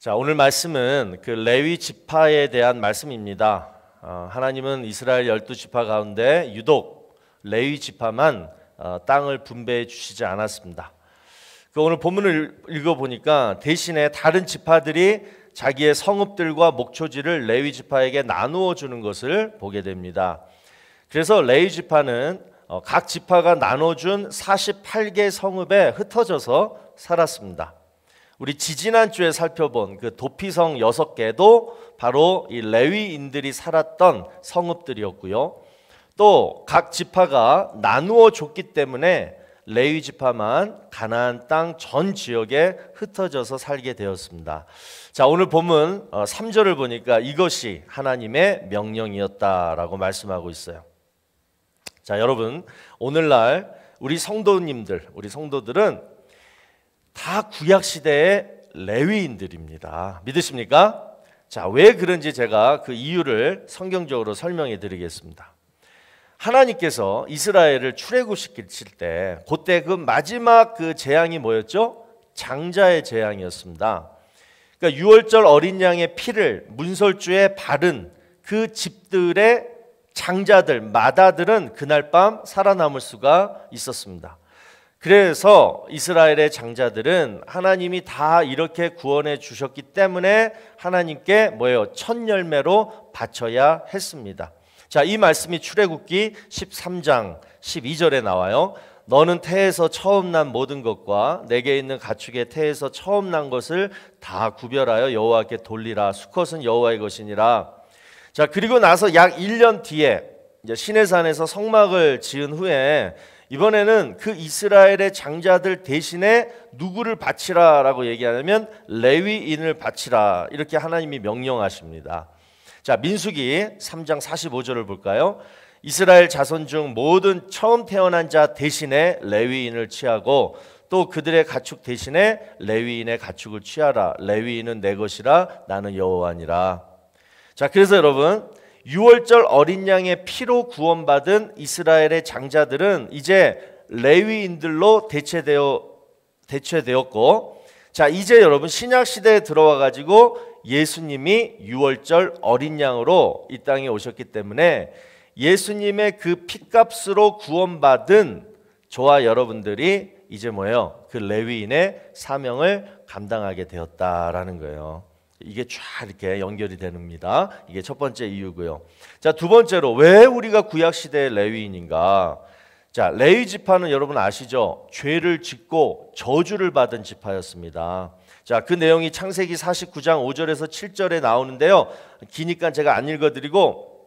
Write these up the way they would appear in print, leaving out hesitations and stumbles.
자, 오늘 말씀은 그 레위 지파에 대한 말씀입니다. 하나님은 이스라엘 12지파 가운데 유독 레위 지파만 땅을 분배해 주시지 않았습니다. 오늘 본문을 읽어보니까 대신에 다른 지파들이 자기의 성읍들과 목초지를 레위 지파에게 나누어 주는 것을 보게 됩니다. 그래서 레위 지파는 각 지파가 나눠준 48개 성읍에 흩어져서 살았습니다. 우리 지지난주에 살펴본 그 도피성 6개도 바로 이 레위인들이 살았던 성읍들이었고요. 또 각 지파가 나누어 줬기 때문에 레위 지파만 가나안 땅 전 지역에 흩어져서 살게 되었습니다. 자, 오늘 본문 3절을 보니까 이것이 하나님의 명령이었다라고 말씀하고 있어요. 자, 여러분, 오늘날 우리 성도들은 다 구약 시대의 레위인들입니다. 믿으십니까? 자, 왜 그런지 제가 그 이유를 성경적으로 설명해 드리겠습니다. 하나님께서 이스라엘을 출애굽시킬 때 그때 그 마지막 그 재앙이 뭐였죠? 장자의 재앙이었습니다. 그러니까 유월절 어린 양의 피를 문설주에 바른 그 집들의 장자들, 마다들은 그날 밤 살아남을 수가 있었습니다. 그래서 이스라엘의 장자들은 하나님이 다 이렇게 구원해 주셨기 때문에 하나님께 첫 열매로 바쳐야 했습니다. 자, 이 말씀이 출애굽기 13장 12절에 나와요. 너는 태에서 처음 난 모든 것과 내게 있는 가축의 태에서 처음 난 것을 다 구별하여 여호와께 돌리라. 수컷은 여호와의 것이니라. 자, 그리고 나서 약 1년 뒤에 이제 시내산에서 성막을 지은 후에 이번에는 그 이스라엘의 장자들 대신에 누구를 바치라라고 얘기하냐면 레위인을 바치라, 이렇게 하나님이 명령하십니다. 자, 민수기 3장 45절을 볼까요? 이스라엘 자손 중 모든 처음 태어난 자 대신에 레위인을 취하고 또 그들의 가축 대신에 레위인의 가축을 취하라. 레위인은 내 것이라 나는 여호와니라. 자, 그래서 여러분, 유월절 어린 양의 피로 구원받은 이스라엘의 장자들은 이제 레위인들로 대체되었고, 자, 이제 여러분 신약 시대에 들어와 가지고 예수님이 유월절 어린 양으로 이 땅에 오셨기 때문에 예수님의 그 피값으로 구원받은 저와 여러분들이 이제 그 레위인의 사명을 감당하게 되었다라는 거예요. 이게 쫙 이렇게 연결이 됩니다. 이게 첫 번째 이유고요. 자, 두 번째로 왜 우리가 구약 시대의 레위인인가? 자, 레위 지파는 여러분 아시죠? 죄를 짓고 저주를 받은 지파였습니다. 자, 그 내용이 창세기 49장 5절에서 7절에 나오는데요. 기니까 제가 안 읽어드리고,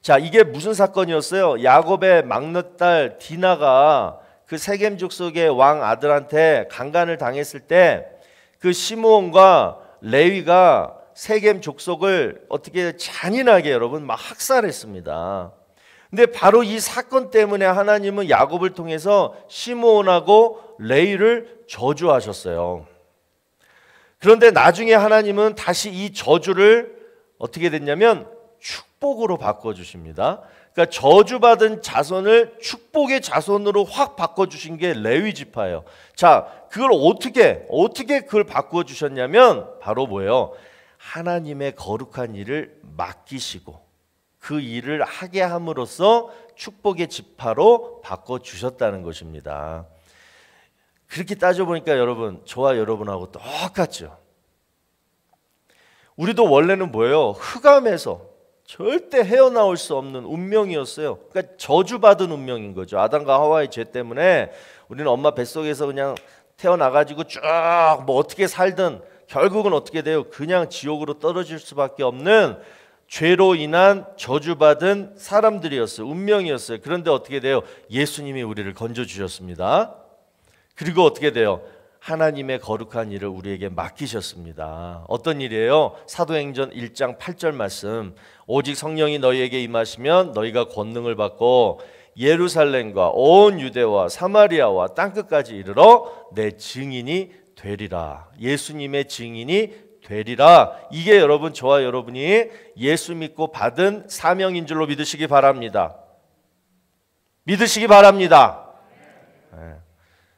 자, 이게 무슨 사건이었어요? 야곱의 막내딸 디나가 그 세겜 족속의 왕 아들한테 강간을 당했을 때 그 시므온과 레위가 세겜 족속을 어떻게 잔인하게 여러분 막 학살했습니다. 근데 바로 이 사건 때문에 하나님은 야곱을 통해서 시므온하고 레위를 저주하셨어요. 그런데 나중에 하나님은 다시 이 저주를 어떻게 됐냐면 축복으로 바꿔주십니다. 그러니까 저주받은 자손을 축복의 자손으로 확 바꿔주신 게 레위 지파예요. 자, 그걸 어떻게 그걸 바꿔주셨냐면 바로 뭐예요? 하나님의 거룩한 일을 맡기시고 그 일을 하게 함으로써 축복의 지파로 바꿔주셨다는 것입니다. 그렇게 따져보니까 여러분, 저와 여러분하고 똑같죠. 우리도 원래는 뭐예요? 흑암에서 절대 헤어나올 수 없는 운명이었어요. 그러니까 저주받은 운명인 거죠. 아담과 하와의 죄 때문에 우리는 엄마 뱃속에서 그냥 태어나가지고 쭉 어떻게 살든 결국은 어떻게 돼요? 그냥 지옥으로 떨어질 수밖에 없는 죄로 인한 저주받은 사람들이었어요. 운명이었어요. 그런데 어떻게 돼요? 예수님이 우리를 건져주셨습니다. 그리고 어떻게 돼요? 하나님의 거룩한 일을 우리에게 맡기셨습니다. 어떤 일이에요? 사도행전 1장 8절 말씀. 오직 성령이 너희에게 임하시면 너희가 권능을 받고 예루살렘과 온 유대와 사마리아와 땅끝까지 이르러 내 증인이 되리라. 예수님의 증인이 되리라. 이게 여러분, 저와 여러분이 예수 믿고 받은 사명인 줄로 믿으시기 바랍니다. 믿으시기 바랍니다. 네.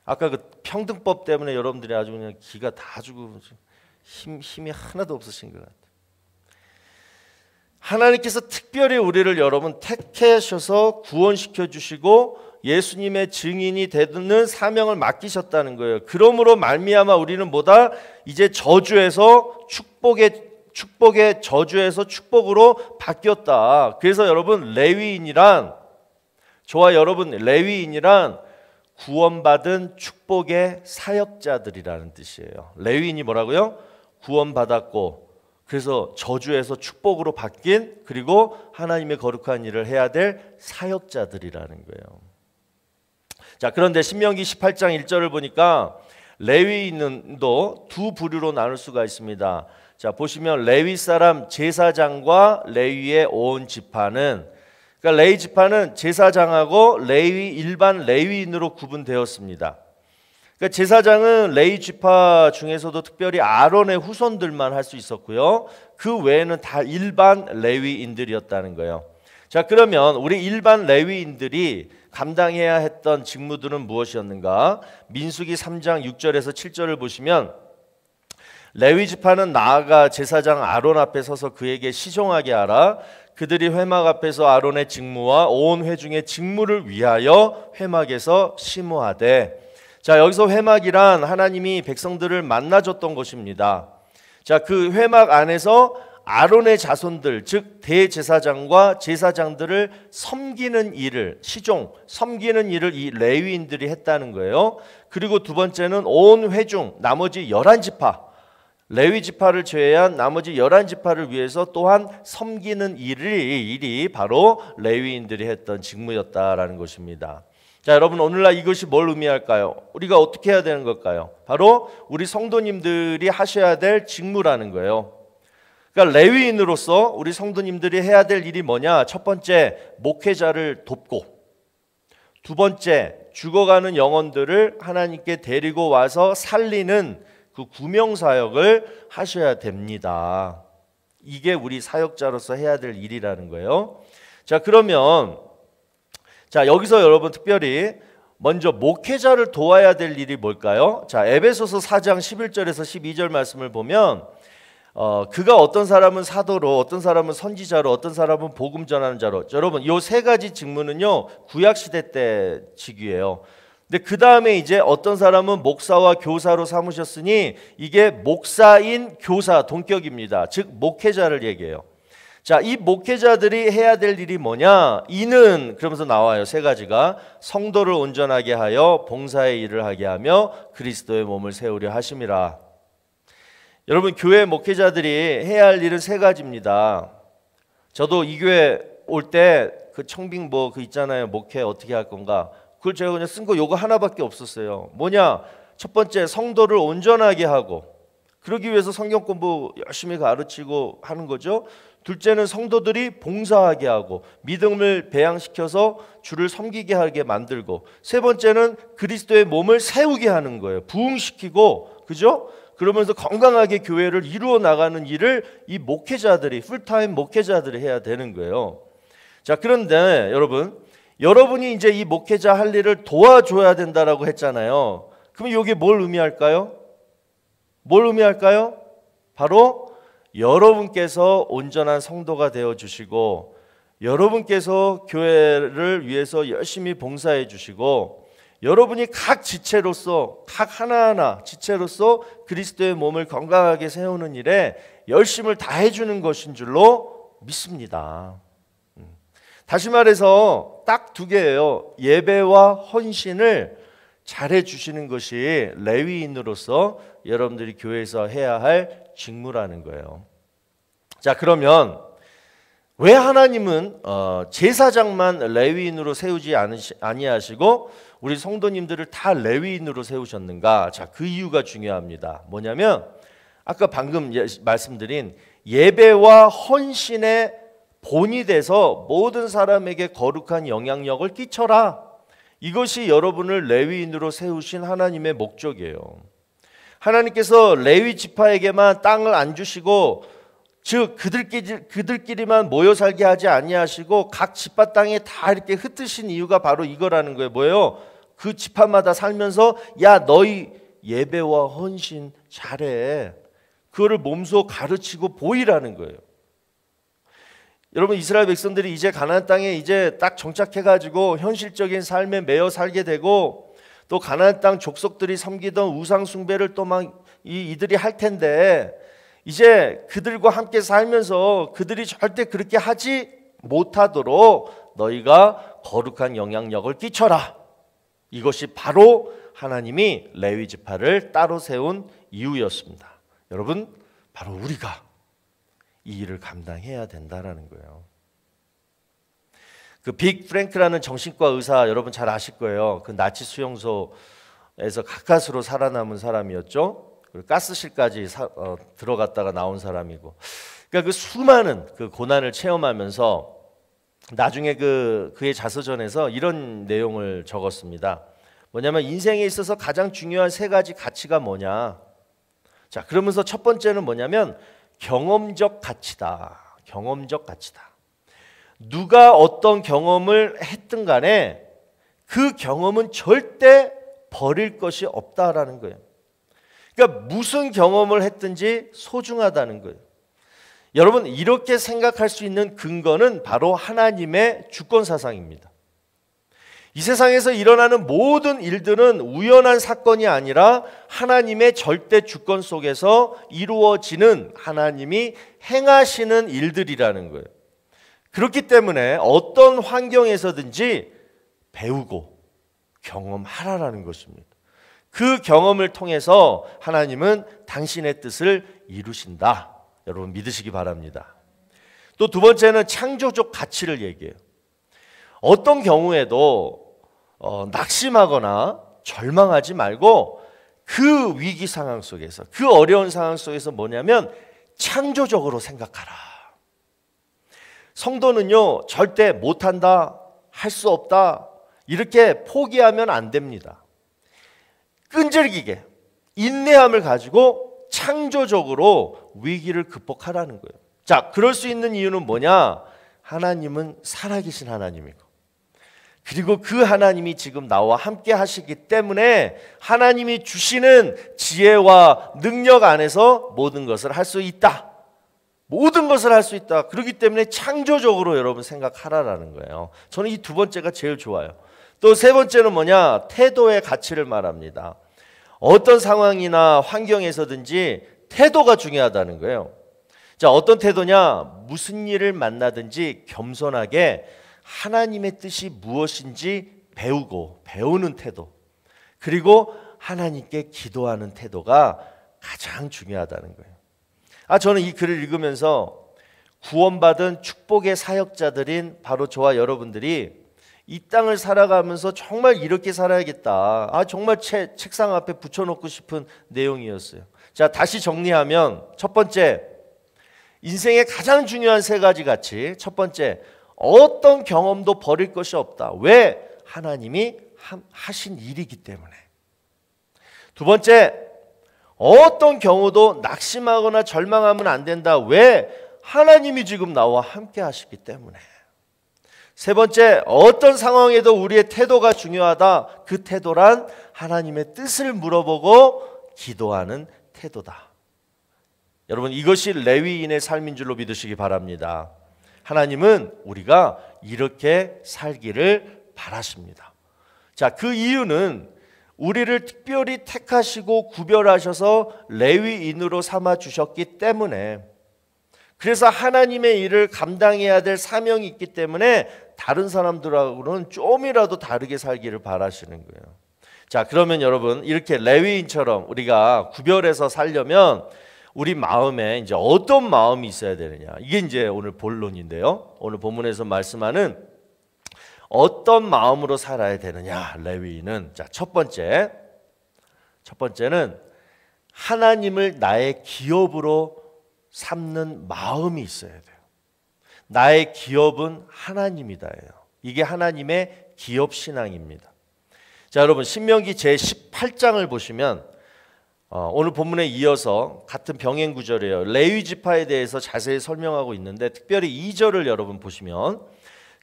아까 그 평등법 때문에 여러분들이 아주 그냥 기가 다 주고 힘이 하나도 없으신 것 같아요. 하나님께서 특별히 우리를 여러분 택하셔서 구원시켜 주시고 예수님의 증인이 되는 사명을 맡기셨다는 거예요. 그러므로 말미암아 우리는 뭐다? 이제 저주에서 축복의 저주에서 축복으로 바뀌었다. 그래서 여러분 레위인이란, 저와 여러분 레위인이란 구원받은 축복의 사역자들이라는 뜻이에요. 레위인이 뭐라고요? 구원받았고 그래서 저주에서 축복으로 바뀐, 그리고 하나님의 거룩한 일을 해야 될 사역자들이라는 거예요. 자, 그런데 신명기 18장 1절을 보니까 레위인도 두 부류로 나눌 수가 있습니다. 자, 보시면 레위 사람 제사장과 레위의 온 지파는, 그러니까 레위 지파는 제사장하고 일반 레위인으로 구분되었습니다. 그러니까 제사장은 레위 지파 중에서도 특별히 아론의 후손들만 할 수 있었고요. 그 외에는 다 일반 레위인들이었다는 거예요. 자, 그러면 우리 일반 레위인들이 감당해야 했던 직무들은 무엇이었는가? 민수기 3장 6절에서 7절을 보시면 레위 지파는 나아가 제사장 아론 앞에 서서 그에게 시종하게 하라. 그들이 회막 앞에서 아론의 직무와 온 회중의 직무를 위하여 회막에서 심우하되. 자, 여기서 회막이란 하나님이 백성들을 만나줬던 곳입니다. 자, 그 회막 안에서 아론의 자손들, 즉 대제사장과 제사장들을 섬기는 일을, 섬기는 일을 이 레위인들이 했다는 거예요. 그리고 두 번째는 온 회중, 나머지 11지파, 레위 지파를 제외한 나머지 11지파를 위해서 또한 섬기는 일이 바로 레위인들이 했던 직무였다라는 것입니다. 자, 여러분, 오늘날 이것이 뭘 의미할까요? 우리가 어떻게 해야 되는 걸까요? 바로 우리 성도님들이 하셔야 될 직무라는 거예요. 그러니까 레위인으로서 우리 성도님들이 해야 될 일이 뭐냐? 첫 번째, 목회자를 돕고, 두 번째, 죽어가는 영혼들을 하나님께 데리고 와서 살리는 그 구명사역을 하셔야 됩니다. 이게 우리 사역자로서 해야 될 일이라는 거예요. 자, 그러면 여기서 여러분 특별히 먼저 목회자를 도와야 될 일이 뭘까요? 자, 에베소서 4장 11절에서 12절 말씀을 보면 그가 어떤 사람은 사도로, 어떤 사람은 선지자로, 어떤 사람은 복음 전하는 자로. 여러분, 요 세 가지 직무는요 구약 시대 때 직위예요. 근데 그 다음에 이제 어떤 사람은 목사와 교사로 삼으셨으니 이게 목사인 교사 동격입니다. 즉 목회자를 얘기해요. 자, 이 목회자들이 해야 될 일이 뭐냐? 이는 그러면서 나와요. 세 가지가 성도를 온전하게 하여 봉사의 일을 하게 하며 그리스도의 몸을 세우려 하심이라. 여러분, 교회 목회자들이 해야 할 일은 세 가지입니다. 저도 이 교회 올 때 그 청빙 그 있잖아요. 목회 어떻게 할 건가? 그걸 제가 그냥 쓴 거 요거 하나밖에 없었어요. 뭐냐? 첫 번째, 성도를 온전하게 하고, 그러기 위해서 성경 공부 열심히 가르치고 하는 거죠. 둘째는 성도들이 봉사하게 하고 믿음을 배양시켜서 주를 섬기게 하게 만들고, 세 번째는 그리스도의 몸을 세우게 하는 거예요. 부흥시키고, 그죠? 그러면서 건강하게 교회를 이루어 나가는 일을 이 목회자들이, 풀타임 목회자들이 해야 되는 거예요. 자, 그런데 여러분이 이제 이 목회자 할 일을 도와줘야 된다라고 했잖아요. 그럼 이게 뭘 의미할까요? 뭘 의미할까요? 바로 여러분께서 온전한 성도가 되어주시고, 여러분께서 교회를 위해서 열심히 봉사해 주시고, 여러분이 각 지체로서, 각 하나하나 지체로서 그리스도의 몸을 건강하게 세우는 일에 열심을 다해 주는 것인 줄로 믿습니다. 다시 말해서 딱 두 개예요. 예배와 헌신을 잘해 주시는 것이 레위인으로서 여러분들이 교회에서 해야 할 직무라는 거예요. 자, 그러면 왜 하나님은 제사장만 레위인으로 세우지 아니하시고 우리 성도님들을 다 레위인으로 세우셨는가? 자, 그 이유가 중요합니다. 뭐냐면 아까 방금 말씀드린 예배와 헌신의 본이 돼서 모든 사람에게 거룩한 영향력을 끼쳐라. 이것이 여러분을 레위인으로 세우신 하나님의 목적이에요. 하나님께서 레위 지파에게만 땅을 안 주시고, 즉 그들끼리만 모여 살게 하지 아니하시고 각 지파 땅에 다 이렇게 흩으신 이유가 바로 이거라는 거예요. 뭐예요? 그 지파마다 살면서 야, 너희 예배와 헌신 잘해. 그거를 몸소 가르치고 보이라는 거예요. 여러분, 이스라엘 백성들이 이제 가나안 땅에 이제 딱 정착해가지고 현실적인 삶에 매여 살게 되고, 또 가나안 땅 족속들이 섬기던 우상 숭배를 또 막 이들이 할 텐데, 이제 그들과 함께 살면서 그들이 절대 그렇게 하지 못하도록 너희가 거룩한 영향력을 끼쳐라. 이것이 바로 하나님이 레위 지파를 따로 세운 이유였습니다. 여러분, 바로 우리가 이 일을 감당해야 된다라는 거예요. 그 빅 프랭크라는 정신과 의사 여러분 잘 아실 거예요. 그 나치 수용소에서 가까스로 살아남은 사람이었죠. 그리고 가스실까지 들어갔다가 나온 사람이고, 그러니까 그 수많은 그 고난을 체험하면서 나중에 그의 자서전에서 이런 내용을 적었습니다. 뭐냐면 인생에 있어서 가장 중요한 세 가지 가치가 뭐냐. 자, 그러면서 첫 번째는 뭐냐면 경험적 가치다. 경험적 가치다. 누가 어떤 경험을 했든 간에 그 경험은 절대 버릴 것이 없다라는 거예요. 그러니까 무슨 경험을 했든지 소중하다는 거예요. 여러분, 이렇게 생각할 수 있는 근거는 바로 하나님의 주권 사상입니다. 이 세상에서 일어나는 모든 일들은 우연한 사건이 아니라 하나님의 절대 주권 속에서 이루어지는, 하나님이 행하시는 일들이라는 거예요. 그렇기 때문에 어떤 환경에서든지 배우고 경험하라라는 것입니다. 그 경험을 통해서 하나님은 당신의 뜻을 이루신다. 여러분, 믿으시기 바랍니다. 또 두 번째는 창조적 가치를 얘기해요. 어떤 경우에도 낙심하거나 절망하지 말고 그 위기 상황 속에서, 그 어려운 상황 속에서 뭐냐면 창조적으로 생각하라. 성도는요, 절대 못한다, 할 수 없다 이렇게 포기하면 안 됩니다. 끈질기게 인내함을 가지고 창조적으로 위기를 극복하라는 거예요. 자, 그럴 수 있는 이유는 뭐냐? 하나님은 살아계신 하나님이고, 그리고 그 하나님이 지금 나와 함께 하시기 때문에 하나님이 주시는 지혜와 능력 안에서 모든 것을 할 수 있다. 모든 것을 할 수 있다. 그렇기 때문에 창조적으로 여러분 생각하라라는 거예요. 저는 이 두 번째가 제일 좋아요. 또 세 번째는 뭐냐? 태도의 가치를 말합니다. 어떤 상황이나 환경에서든지 태도가 중요하다는 거예요. 자, 어떤 태도냐? 무슨 일을 만나든지 겸손하게 하나님의 뜻이 무엇인지 배우는 태도, 그리고 하나님께 기도하는 태도가 가장 중요하다는 거예요. 저는 이 글을 읽으면서 구원받은 축복의 사역자들인 바로 저와 여러분들이 이 땅을 살아가면서 정말 이렇게 살아야겠다. 정말 책상 앞에 붙여놓고 싶은 내용이었어요. 자, 다시 정리하면 첫 번째, 인생의 가장 중요한 세 가지 가치. 첫 번째, 어떤 경험도 버릴 것이 없다. 왜? 하나님이 하신 일이기 때문에. 두 번째, 어떤 경우도 낙심하거나 절망하면 안 된다. 왜? 하나님이 지금 나와 함께 하시기 때문에. 세 번째, 어떤 상황에도 우리의 태도가 중요하다. 그 태도란 하나님의 뜻을 물어보고 기도하는 태도다. 여러분, 이것이 레위인의 삶인 줄로 믿으시기 바랍니다. 하나님은 우리가 이렇게 살기를 바라십니다. 자, 그 이유는 우리를 특별히 택하시고 구별하셔서 레위인으로 삼아 주셨기 때문에, 그래서 하나님의 일을 감당해야 될 사명이 있기 때문에 다른 사람들하고는 좀이라도 다르게 살기를 바라시는 거예요. 자, 그러면 여러분, 이렇게 레위인처럼 우리가 구별해서 살려면 우리 마음에 이제 어떤 마음이 있어야 되느냐, 이게 이제 오늘 본론인데요. 오늘 본문에서 말씀하는 어떤 마음으로 살아야 되느냐, 레위인은. 자, 첫 번째는 하나님을 나의 기업으로 삼는 마음이 있어야 돼요. 나의 기업은 하나님이다예요. 이게 하나님의 기업 신앙입니다. 자, 여러분, 신명기 제18장을 보시면 오늘 본문에 이어서 같은 병행 구절이에요. 레위 지파에 대해서 자세히 설명하고 있는데, 특별히 2절을 여러분 보시면,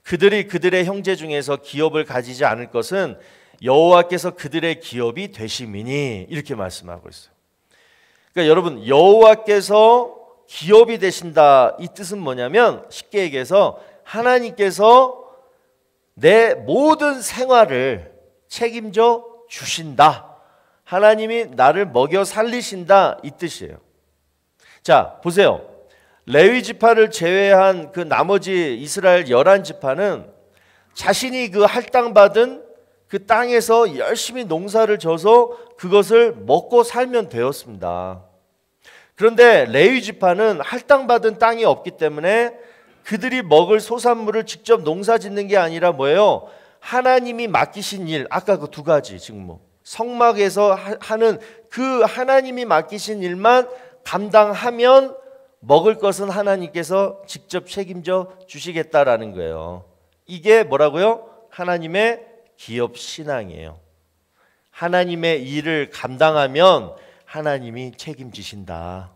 그들이 그들의 형제 중에서 기업을 가지지 않을 것은 여호와께서 그들의 기업이 되심이니, 이렇게 말씀하고 있어요. 그러니까 여러분, 여호와께서 기업이 되신다, 이 뜻은 뭐냐면 쉽게 얘기해서 하나님께서 내 모든 생활을 책임져 주신다, 하나님이 나를 먹여 살리신다, 이 뜻이에요. 자, 보세요. 레위 지파를 제외한 그 나머지 이스라엘 11지파는 자신이 그 할당받은 그 땅에서 열심히 농사를 져서 그것을 먹고 살면 되었습니다. 그런데 레위 지파는 할당받은 땅이 없기 때문에 그들이 먹을 소산물을 직접 농사 짓는 게 아니라 뭐예요? 하나님이 맡기신 일, 아까 그 두 가지 지금 성막에서 하는 그 하나님이 맡기신 일만 감당하면 먹을 것은 하나님께서 직접 책임져 주시겠다라는 거예요. 이게 뭐라고요? 하나님의 기업 신앙이에요. 하나님의 일을 감당하면 하나님이 책임지신다.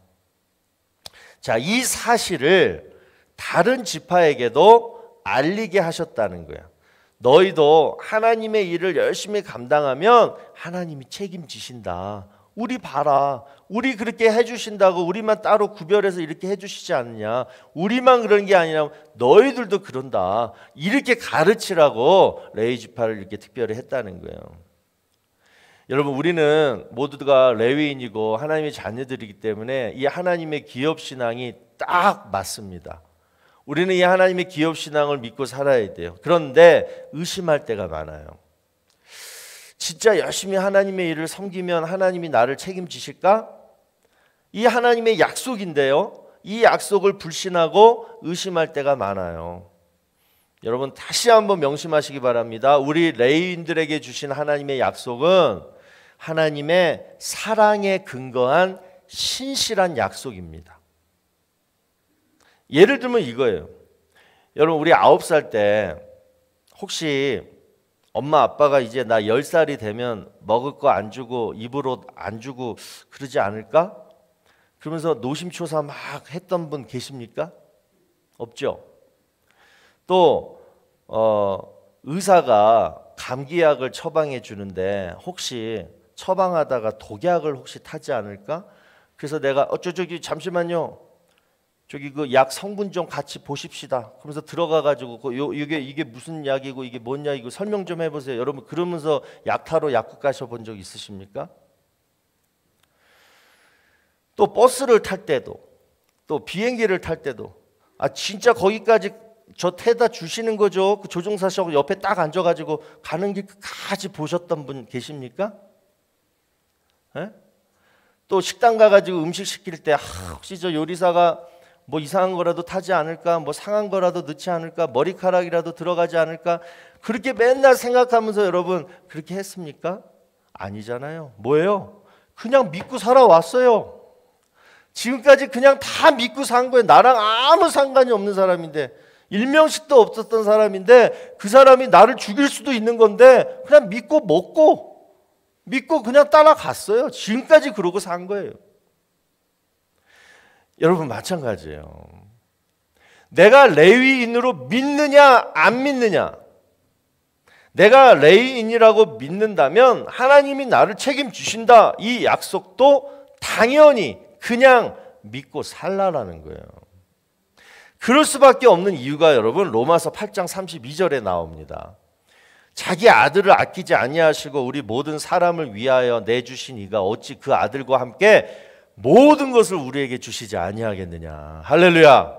자, 이 사실을 다른 지파에게도 알리게 하셨다는 거야. 너희도 하나님의 일을 열심히 감당하면 하나님이 책임지신다. 우리 봐라. 우리 그렇게 해주신다고 우리만 따로 구별해서 이렇게 해주시지 않느냐. 우리만 그런 게 아니라 너희들도 그런다. 이렇게 가르치라고 레위 지파를 이렇게 특별히 했다는 거예요. 여러분, 우리는 모두가 레위인이고 하나님의 자녀들이기 때문에 이 하나님의 기업 신앙이 딱 맞습니다. 우리는 이 하나님의 기업 신앙을 믿고 살아야 돼요. 그런데 의심할 때가 많아요. 진짜 열심히 하나님의 일을 섬기면 하나님이 나를 책임지실까? 이 하나님의 약속인데요, 이 약속을 불신하고 의심할 때가 많아요. 여러분, 다시 한번 명심하시기 바랍니다. 우리 레위인들에게 주신 하나님의 약속은 하나님의 사랑에 근거한 신실한 약속입니다. 예를 들면 이거예요. 여러분, 우리 9살 때 혹시 엄마 아빠가 이제 나 10살이 되면 먹을 거 안 주고 입으로 안 주고 그러지 않을까? 그러면서 노심초사 막 했던 분 계십니까? 없죠? 또 의사가 감기약을 처방해 주는데 혹시 처방하다가 독약을 혹시 타지 않을까? 그래서 내가 저기 잠시만요. 저기 그 약 성분 좀 같이 보십시다. 그러면서 들어가 가지고 이게 무슨 약이고 이게 뭔 약이고 설명 좀 해보세요. 여러분, 그러면서 약 타러 약국 가셔본 적 있으십니까? 또 버스를 탈 때도, 또 비행기를 탈 때도, 진짜 거기까지 저 태다 주시는 거죠. 그 조종사하고 옆에 딱 앉아가지고 가는 길까지 보셨던 분 계십니까? 에? 또 식당 가가지고 음식 시킬 때 혹시 저 요리사가 뭐 이상한 거라도 타지 않을까, 뭐 상한 거라도 넣지 않을까, 머리카락이라도 들어가지 않을까, 그렇게 맨날 생각하면서 여러분 그렇게 했습니까? 아니잖아요. 뭐예요? 그냥 믿고 살아왔어요. 지금까지 그냥 다 믿고 산 거예요. 나랑 아무 상관이 없는 사람인데, 일명식도 없었던 사람인데 그 사람이 나를 죽일 수도 있는 건데 그냥 믿고 먹고 믿고 그냥 따라갔어요. 지금까지 그러고 산 거예요. 여러분, 마찬가지예요. 내가 레위인으로 믿느냐 안 믿느냐, 내가 레위인이라고 믿는다면 하나님이 나를 책임주신다, 이 약속도 당연히 그냥 믿고 살라라는 거예요. 그럴 수밖에 없는 이유가 여러분 로마서 8장 32절에 나옵니다. 자기 아들을 아끼지 아니하시고 우리 모든 사람을 위하여 내주신 이가 어찌 그 아들과 함께 모든 것을 우리에게 주시지 아니하겠느냐. 할렐루야.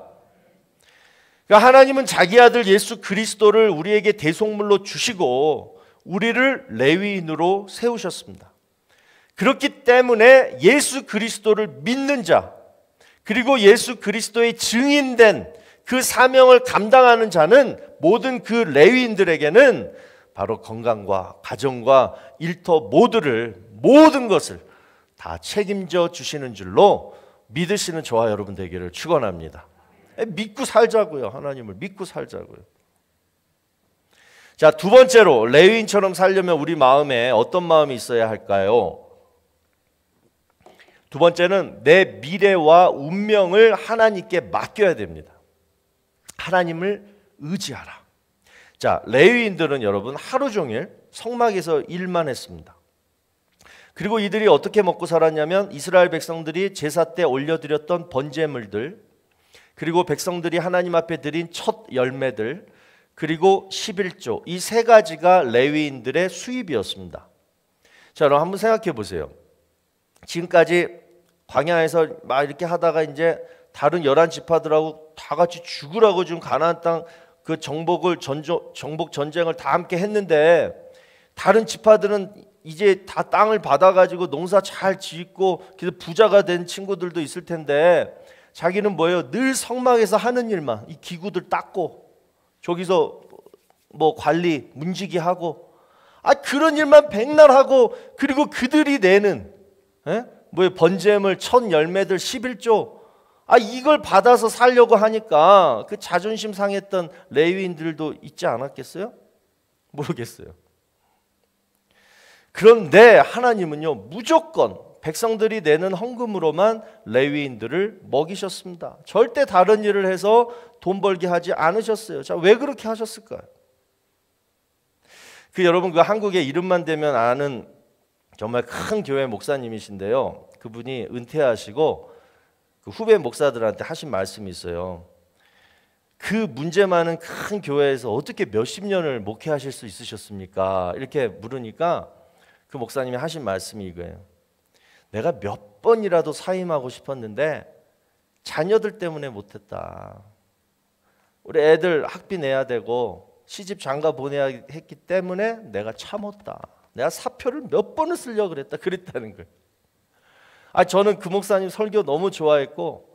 그러니까 하나님은 자기 아들 예수 그리스도를 우리에게 대속물로 주시고 우리를 레위인으로 세우셨습니다. 그렇기 때문에 예수 그리스도를 믿는 자, 그리고 예수 그리스도의 증인된 그 사명을 감당하는 자는 모든 그 레위인들에게는 바로 건강과 가정과 일터 모든 것을 다 책임져 주시는 줄로 믿으시는 저와 여러분 되기를 축원합니다. 믿고 살자고요. 하나님을 믿고 살자고요. 자, 두 번째로 레위인처럼 살려면 우리 마음에 어떤 마음이 있어야 할까요? 두 번째는 내 미래와 운명을 하나님께 맡겨야 됩니다. 하나님을 의지하라. 자, 레위인들은 여러분 하루 종일 성막에서 일만 했습니다. 그리고 이들이 어떻게 먹고 살았냐면 이스라엘 백성들이 제사 때 올려드렸던 번제물들, 그리고 백성들이 하나님 앞에 드린 첫 열매들, 그리고 11조, 이 세 가지가 레위인들의 수입이었습니다. 자, 여러분 한번 생각해 보세요. 지금까지 광야에서 막 이렇게 하다가 이제 다른 11지파들하고 다 같이 죽으라고 지금 가나안 땅 그 정복 전쟁을 다 함께 했는데, 다른 지파들은 이제 다 땅을 받아가지고 농사 잘 짓고 그래서 부자가 된 친구들도 있을 텐데, 자기는 뭐예요? 늘 성막에서 하는 일만, 이 기구들 닦고 저기서 뭐 관리 문지기 하고, 그런 일만 백날 하고, 그리고 그들이 내는 뭐예요? 번제물 첫 열매들 11조, 이걸 받아서 살려고 하니까 그 자존심 상했던 레위인들도 있지 않았겠어요? 모르겠어요. 그런데 하나님은요, 무조건 백성들이 내는 헌금으로만 레위인들을 먹이셨습니다. 절대 다른 일을 해서 돈 벌게 하지 않으셨어요. 자, 왜 그렇게 하셨을까요? 여러분, 그 한국의 이름만 대면 아는 정말 큰 교회 목사님이신데요, 그분이 은퇴하시고 그 후배 목사들한테 하신 말씀이 있어요. 그 문제 많은 큰 교회에서 어떻게 몇십 년을 목회하실 수 있으셨습니까? 이렇게 물으니까 그 목사님이 하신 말씀이 이거예요. 내가 몇 번이라도 사임하고 싶었는데 자녀들 때문에 못했다. 우리 애들 학비 내야 되고 시집 장가 보내야 했기 때문에 내가 참았다. 내가 사표를 몇 번을 쓰려고 그랬다는 거예요. 저는 그 목사님 설교 너무 좋아했고,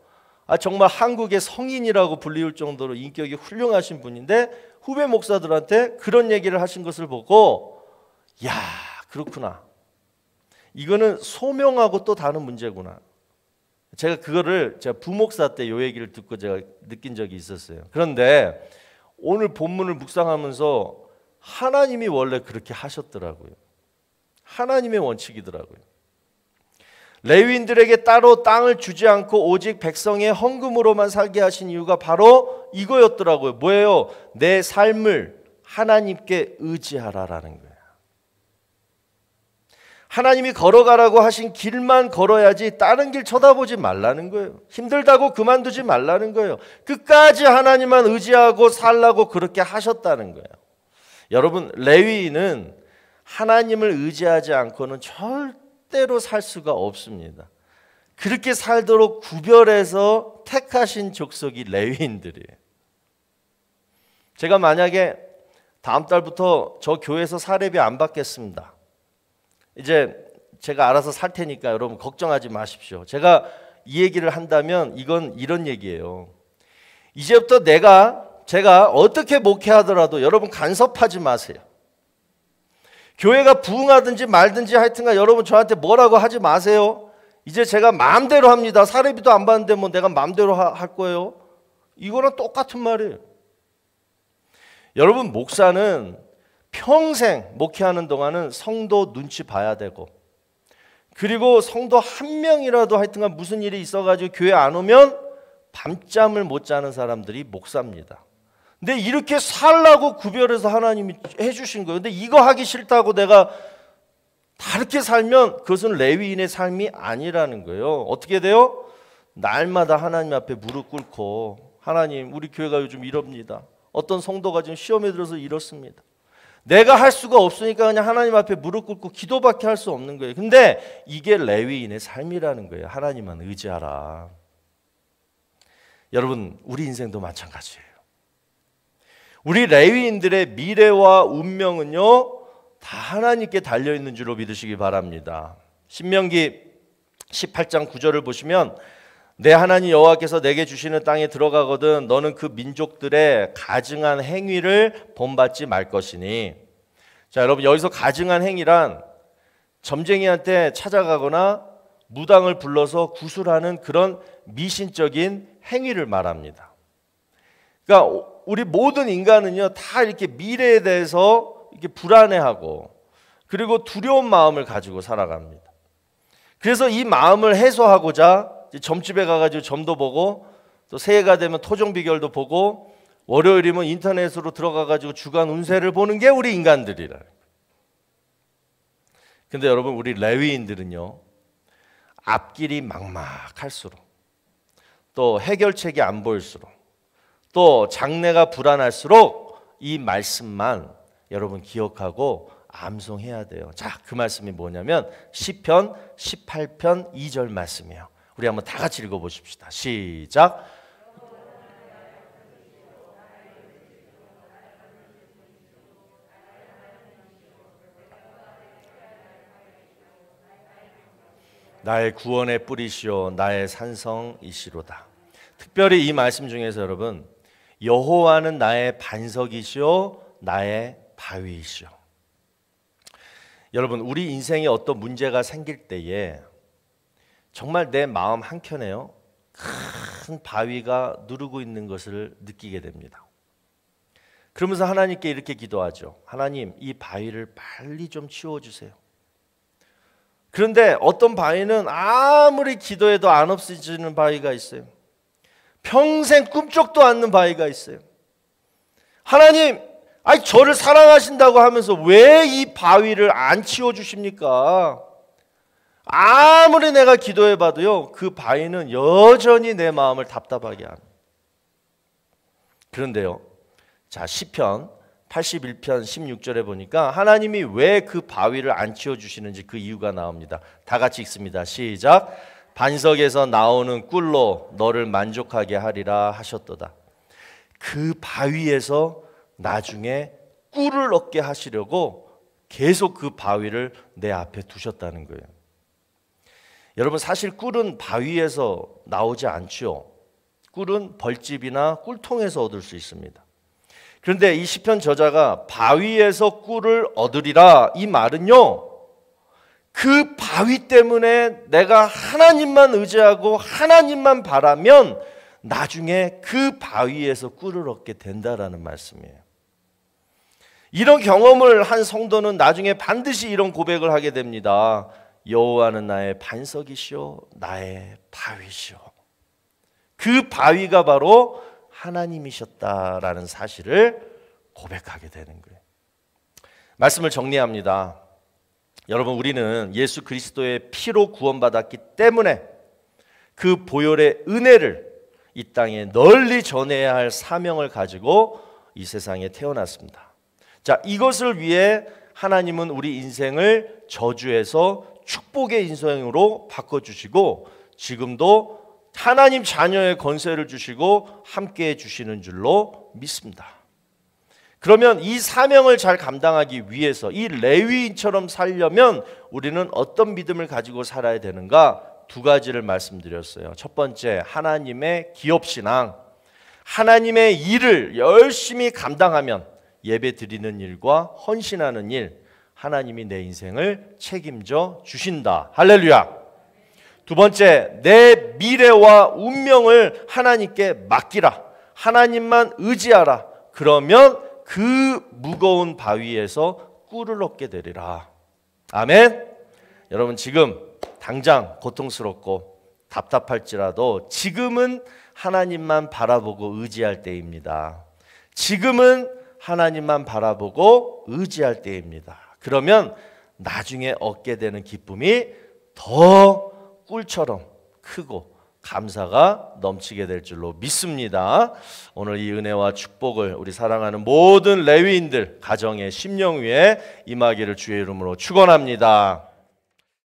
정말 한국의 성인이라고 불리울 정도로 인격이 훌륭하신 분인데, 후배 목사들한테 그런 얘기를 하신 것을 보고, 야, 그렇구나. 이거는 소명하고 또 다른 문제구나. 제가 부목사 때 이 얘기를 듣고 제가 느낀 적이 있었어요. 그런데 오늘 본문을 묵상하면서 하나님이 원래 그렇게 하셨더라고요. 하나님의 원칙이더라고요. 레위인들에게 따로 땅을 주지 않고 오직 백성의 헌금으로만 살게 하신 이유가 바로 이거였더라고요. 뭐예요? 내 삶을 하나님께 의지하라라는 거예요. 하나님이 걸어가라고 하신 길만 걸어야지 다른 길 쳐다보지 말라는 거예요. 힘들다고 그만두지 말라는 거예요. 끝까지 하나님만 의지하고 살라고 그렇게 하셨다는 거예요. 여러분, 레위인은 하나님을 의지하지 않고는 절대로 살 수가 없습니다. 그렇게 살도록 구별해서 택하신 족속이 레위인들이에요. 제가 만약에 다음 달부터 저 교회에서 사례비 안 받겠습니다. 이제 제가 알아서 살 테니까 여러분 걱정하지 마십시오. 제가 이 얘기를 한다면 이건 이런 얘기예요. 이제부터 제가 어떻게 목회하더라도 여러분 간섭하지 마세요. 교회가 부흥하든지 말든지 하여튼간 여러분 저한테 뭐라고 하지 마세요. 이제 제가 마음대로 합니다. 사례비도 안 받는데 뭐 내가 마음대로 할 거예요. 이거랑 똑같은 말이에요. 여러분, 목사는 평생 목회하는 동안은 성도 눈치 봐야 되고, 그리고 성도 한 명이라도 하여튼간 무슨 일이 있어가지고 교회 안 오면 밤잠을 못 자는 사람들이 목사입니다. 근데 이렇게 살라고 구별해서 하나님이 해주신 거예요. 근데 이거 하기 싫다고 내가 다르게 살면 그것은 레위인의 삶이 아니라는 거예요. 어떻게 돼요? 날마다 하나님 앞에 무릎 꿇고, 하나님, 우리 교회가 요즘 이럽니다. 어떤 성도가 지금 시험에 들어서 이렇습니다. 내가 할 수가 없으니까 그냥 하나님 앞에 무릎 꿇고 기도밖에 할 수 없는 거예요. 근데 이게 레위인의 삶이라는 거예요. 하나님만 의지하라. 여러분, 우리 인생도 마찬가지예요. 우리 레위인들의 미래와 운명은요, 다 하나님께 달려있는 줄로 믿으시기 바랍니다. 신명기 18장 9절을 보시면, 내 하나님 여호와께서 내게 주시는 땅에 들어가거든 너는 그 민족들의 가증한 행위를 본받지 말 것이니. 자, 여러분, 여기서 가증한 행위란 점쟁이한테 찾아가거나 무당을 불러서 구술하는 그런 미신적인 행위를 말합니다. 그러니까 우리 모든 인간은요, 다 이렇게 미래에 대해서 이렇게 불안해하고 그리고 두려운 마음을 가지고 살아갑니다. 그래서 이 마음을 해소하고자 점집에 가가지고 점도 보고, 또 새해가 되면 토종 비결도 보고, 월요일이면 인터넷으로 들어가가지고 주간 운세를 보는 게 우리 인간들이라. 근데 여러분, 우리 레위인들은요, 앞길이 막막할수록, 또 해결책이 안 보일수록, 또 장래가 불안할수록 이 말씀만 여러분 기억하고 암송해야 돼요. 자, 그 말씀이 뭐냐면 시편 18편 2절 말씀이에요. 우리 한번 다 같이 읽어보십시다. 시작. 나의 구원의 뿌리시오 나의 산성이시로다. 특별히 이 말씀 중에서 여러분, 여호와는 나의 반석이시오 나의 바위이시오. 여러분, 우리 인생에 어떤 문제가 생길 때에 정말 내 마음 한켠에요, 큰 바위가 누르고 있는 것을 느끼게 됩니다. 그러면서 하나님께 이렇게 기도하죠. 하나님, 이 바위를 빨리 좀 치워주세요. 그런데 어떤 바위는 아무리 기도해도 안 없어지는 바위가 있어요. 평생 꿈쩍도 않는 바위가 있어요. 하나님, 저를 사랑하신다고 하면서 왜 이 바위를 안 치워주십니까? 아무리 내가 기도해봐도요, 그 바위는 여전히 내 마음을 답답하게 합니다. 그런데요, 자, 시편 81편 16절에 보니까 하나님이 왜 그 바위를 안 치워주시는지 그 이유가 나옵니다. 다 같이 읽습니다. 시작. 반석에서 나오는 꿀로 너를 만족하게 하리라 하셨도다. 그 바위에서 나중에 꿀을 얻게 하시려고 계속 그 바위를 내 앞에 두셨다는 거예요. 여러분, 사실 꿀은 바위에서 나오지 않죠. 꿀은 벌집이나 꿀통에서 얻을 수 있습니다. 그런데 이 시편 저자가 바위에서 꿀을 얻으리라, 이 말은요, 그 바위 때문에 내가 하나님만 의지하고 하나님만 바라면 나중에 그 바위에서 꿀을 얻게 된다라는 말씀이에요. 이런 경험을 한 성도는 나중에 반드시 이런 고백을 하게 됩니다. 여호와는 나의 반석이시오 나의 바위시오. 그 바위가 바로 하나님이셨다라는 사실을 고백하게 되는 거예요. 말씀을 정리합니다. 여러분, 우리는 예수 그리스도의 피로 구원받았기 때문에 그 보혈의 은혜를 이 땅에 널리 전해야 할 사명을 가지고 이 세상에 태어났습니다. 자, 이것을 위해 하나님은 우리 인생을 저주에서 축복의 인생으로 바꿔주시고 지금도 하나님 자녀의 권세를 주시고 함께해 주시는 줄로 믿습니다. 그러면 이 사명을 잘 감당하기 위해서 이 레위인처럼 살려면 우리는 어떤 믿음을 가지고 살아야 되는가? 두 가지를 말씀드렸어요. 첫 번째, 하나님의 기업신앙. 하나님의 일을 열심히 감당하면 예배 드리는 일과 헌신하는 일, 하나님이 내 인생을 책임져 주신다. 할렐루야. 두 번째, 내 미래와 운명을 하나님께 맡기라. 하나님만 의지하라. 그러면 그 무거운 바위에서 꿀을 얻게 되리라. 아멘. 여러분, 지금 당장 고통스럽고 답답할지라도 지금은 하나님만 바라보고 의지할 때입니다. 지금은 하나님만 바라보고 의지할 때입니다. 그러면 나중에 얻게 되는 기쁨이 더 꿀처럼 크고 감사가 넘치게 될 줄로 믿습니다. 오늘 이 은혜와 축복을 우리 사랑하는 모든 레위인들 가정의 심령 위에 임하기를 주의 이름으로 축원합니다.